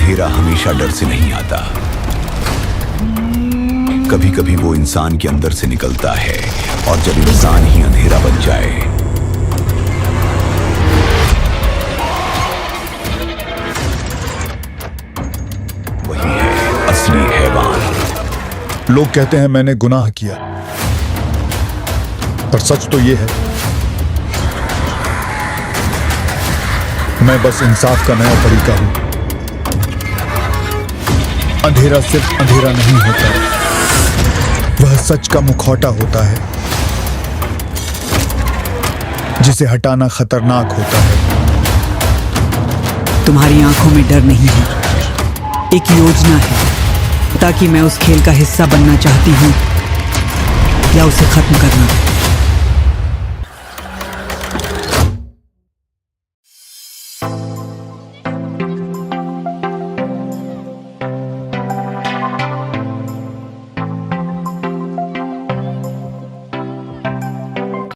अंधेरा हमेशा डर से नहीं आता, कभी कभी वो इंसान के अंदर से निकलता है। और जब इंसान ही अंधेरा बन जाए, वही है असली हैवान। लोग कहते हैं मैंने गुनाह किया, पर सच तो ये है मैं बस इंसाफ का नया तरीका हूं। अंधेरा सिर्फ अंधेरा नहीं होता, वह सच का मुखौटा होता है जिसे हटाना खतरनाक होता है। तुम्हारी आंखों में डर नहीं है, एक योजना है, ताकि मैं उस खेल का हिस्सा बनना चाहती हूं या उसे खत्म करना।